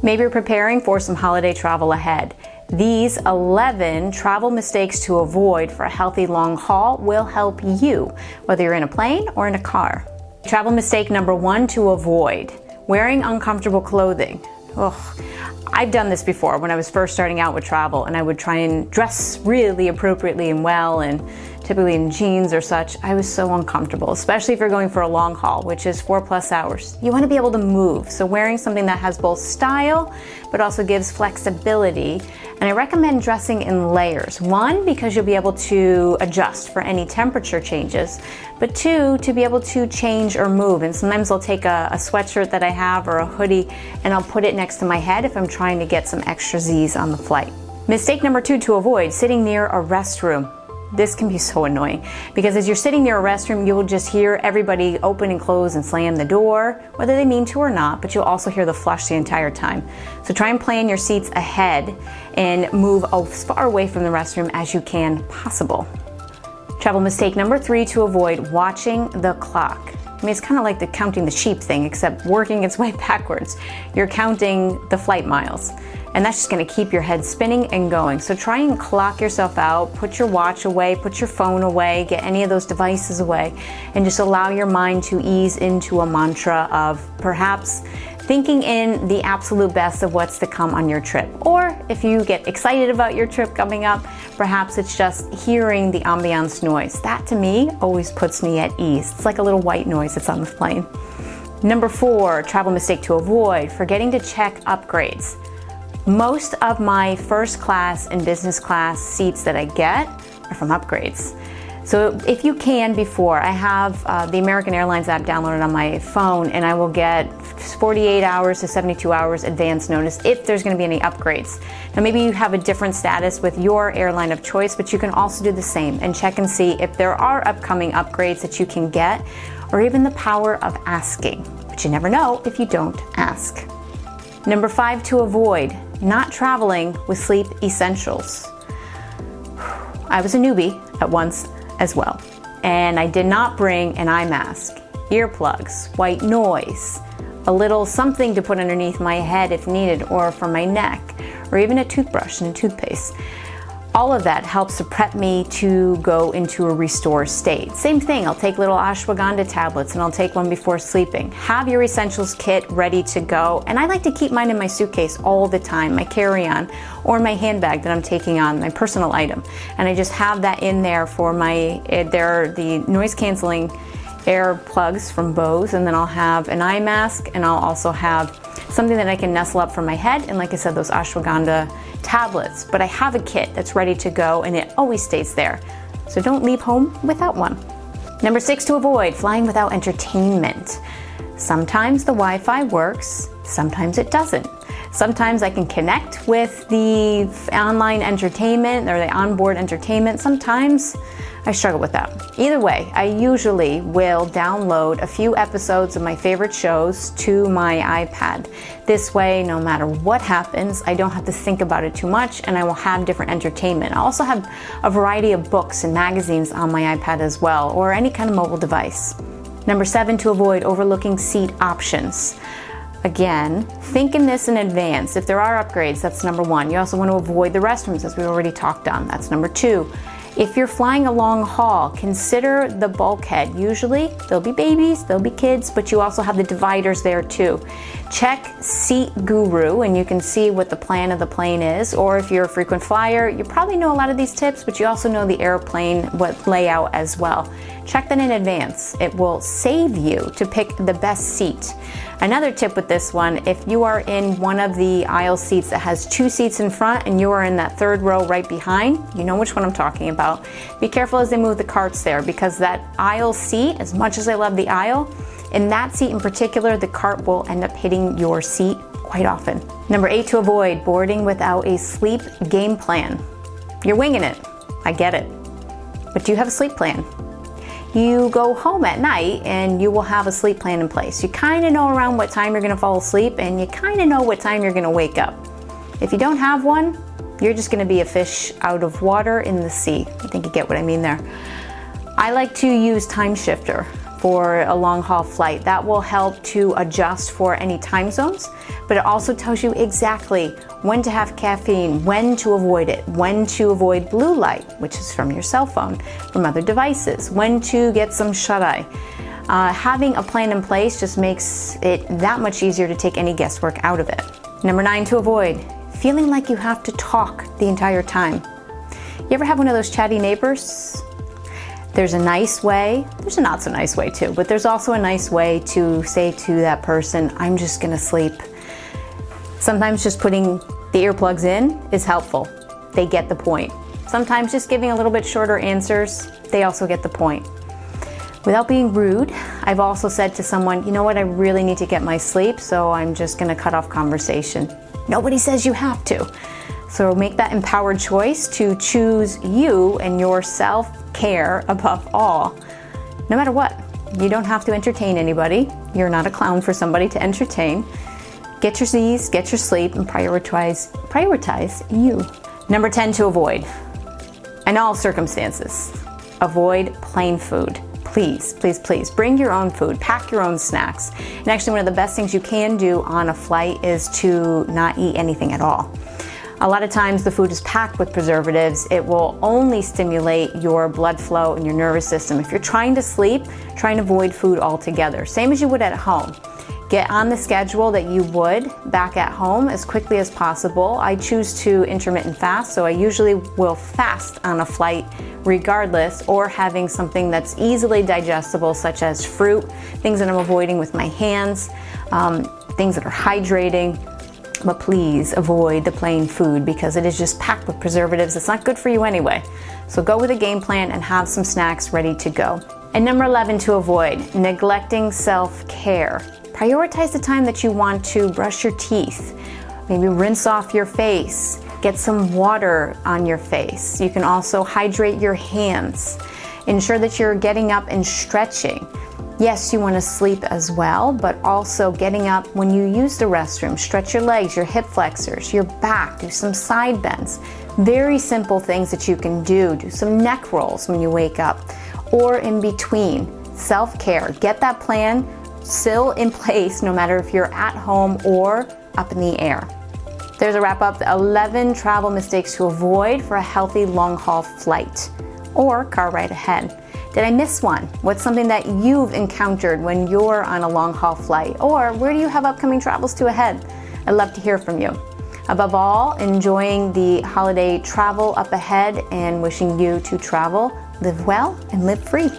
Maybe you're preparing for some holiday travel ahead. These 11 travel mistakes to avoid for a healthy long haul will help you, whether you're in a plane or in a car. Travel mistake number 1 to avoid: wearing uncomfortable clothing. Ugh. I've done this before when I was first starting out with travel, and I would try and dress really appropriately and well, and typically in jeans or such. I was so uncomfortable, especially if you're going for a long haul, which is 4+ hours. You want to be able to move, so wearing something that has both style but also gives flexibility. And I recommend dressing in layers. 1, because you'll be able to adjust for any temperature changes, but 2, to be able to change or move. And sometimes I'll take a sweatshirt that I have or a hoodie and I'll put it next to my head if I'm trying to get some extra Z's on the flight. Mistake number 2 to avoid: sitting near a restroom. This can be so annoying because as you're sitting near a restroom, you will just hear everybody open and close and slam the door, whether they mean to or not, but you'll also hear the flush the entire time. So try and plan your seats ahead and move as far away from the restroom as you can possible. Travel mistake number 3 to avoid: watching the clock. I mean, it's kind of like the counting the sheep thing, except working its way backwards. You're counting the flight miles, and that's just going to keep your head spinning and going. So try and clock yourself out, put your watch away, put your phone away, get any of those devices away, and just allow your mind to ease into a mantra of perhaps thinking in the absolute best of what's to come on your trip. Or if you get excited about your trip coming up, perhaps it's just hearing the ambiance noise. That to me always puts me at ease. It's like a little white noise that's on the plane. Number 4, travel mistake to avoid: forgetting to check upgrades. Most of my first class and business class seats that I get are from upgrades. So if you can, before, I have the American Airlines app downloaded on my phone, and I will get 48 hours to 72 hours advance notice if there's going to be any upgrades. Now maybe you have a different status with your airline of choice, but you can also do the same and check and see if there are upcoming upgrades that you can get, or even the power of asking. But you never know if you don't ask. Number 5 to avoid: not traveling with sleep essentials. I was a newbie at once as well, and I did not bring an eye mask, earplugs, white noise, a little something to put underneath my head if needed, or for my neck, or even a toothbrush and a toothpaste. All of that helps to prep me to go into a restore state. Same thing, I'll take little ashwagandha tablets and I'll take one before sleeping. Have your essentials kit ready to go, and I like to keep mine in my suitcase all the time, my carry-on or my handbag that I'm taking on, my personal item. And I just have that in there for they're the noise canceling air plugs from Bose, and then I'll have an eye mask, and I'll also have something that I can nestle up for my head, and like I said, those ashwagandha tablets. But I have a kit that's ready to go, and it always stays there. So don't leave home without one. Number 6 to avoid: flying without entertainment. Sometimes the Wi-Fi works, sometimes it doesn't. Sometimes I can connect with the online entertainment or the onboard entertainment. Sometimes I struggle with that. Either way, I usually will download a few episodes of my favorite shows to my iPad. This way, no matter what happens, I don't have to think about it too much, and I will have different entertainment. I also have a variety of books and magazines on my iPad as well, or any kind of mobile device. Number 7 to avoid: overlooking seat options. Again, think in this in advance. If there are upgrades, that's number 1. You also want to avoid the restrooms, as we already talked on. That's number 2. If you're flying a long haul, consider the bulkhead. Usually there'll be babies, there'll be kids, but you also have the dividers there too. Check Seat Guru and you can see what the plan of the plane is. Or if you're a frequent flyer, you probably know a lot of these tips, but you also know the airplane layout as well. Check that in advance. It will save you to pick the best seat. Another tip with this one: if you are in one of the aisle seats that has 2 seats in front and you are in that 3rd row right behind, you know which one I'm talking about. Be careful as they move the carts there, because that aisle seat, as much as I love the aisle, in that seat in particular, the cart will end up hitting your seat quite often. Number 8 to avoid: boarding without a sleep game plan. You're winging it, I get it, but do you have a sleep plan? You go home at night and you will have a sleep plan in place. You kind of know around what time you're going to fall asleep, and you kind of know what time you're going to wake up. If you don't have one, you're just going to be a fish out of water in the sea. I think you get what I mean there. I like to use Time Shifter for a long haul flight. That will help to adjust for any time zones, but it also tells you exactly when to have caffeine, when to avoid it, when to avoid blue light, which is from your cell phone, from other devices, when to get some shut-eye. Having a plan in place just makes it that much easier to take any guesswork out of it. Number 9 to avoid, feeling like you have to talk the entire time. You ever have one of those chatty neighbors? There's a nice way, there's a not so nice way too, but there's also a nice way to say to that person, I'm just gonna sleep. Sometimes just putting the earplugs in is helpful. They get the point. Sometimes just giving a little bit shorter answers, they also get the point. Without being rude, I've also said to someone, you know what, I really need to get my sleep, so I'm just gonna cut off conversation. Nobody says you have to. So make that empowered choice to choose you and your self-care above all. No matter what, you don't have to entertain anybody. You're not a clown for somebody to entertain. Get your Z's, get your sleep, and prioritize you. Number 10 to avoid. In all circumstances, avoid plain food. Please, please, please bring your own food, pack your own snacks. And actually one of the best things you can do on a flight is to not eat anything at all. A lot of times the food is packed with preservatives. It will only stimulate your blood flow and your nervous system. If you're trying to sleep, try and avoid food altogether. Same as you would at home. Get on the schedule that you would back at home as quickly as possible. I choose to intermittent fast, so I usually will fast on a flight regardless, or having something that's easily digestible, such as fruit, things that I'm avoiding with my hands, things that are hydrating. But please avoid the plain food because it is just packed with preservatives. It's not good for you anyway. So go with a game plan and have some snacks ready to go. And number 11 to avoid, neglecting self-care. Prioritize the time that you want to brush your teeth, maybe rinse off your face, get some water on your face. You can also hydrate your hands. Ensure that you're getting up and stretching. Yes, you want to sleep as well, but also getting up when you use the restroom. Stretch your legs, your hip flexors, your back, do some side bends. Very simple things that you can do. Do some neck rolls when you wake up or in between. Self-care, get that plan still in place no matter if you're at home or up in the air. There's a wrap up, 11 travel mistakes to avoid for a healthy long-haul flight or car ride ahead. Did I miss one? What's something that you've encountered when you're on a long-haul flight? Or where do you have upcoming travels to ahead? I'd love to hear from you. Above all, enjoying the holiday travel up ahead and wishing you to travel, live well, and live free.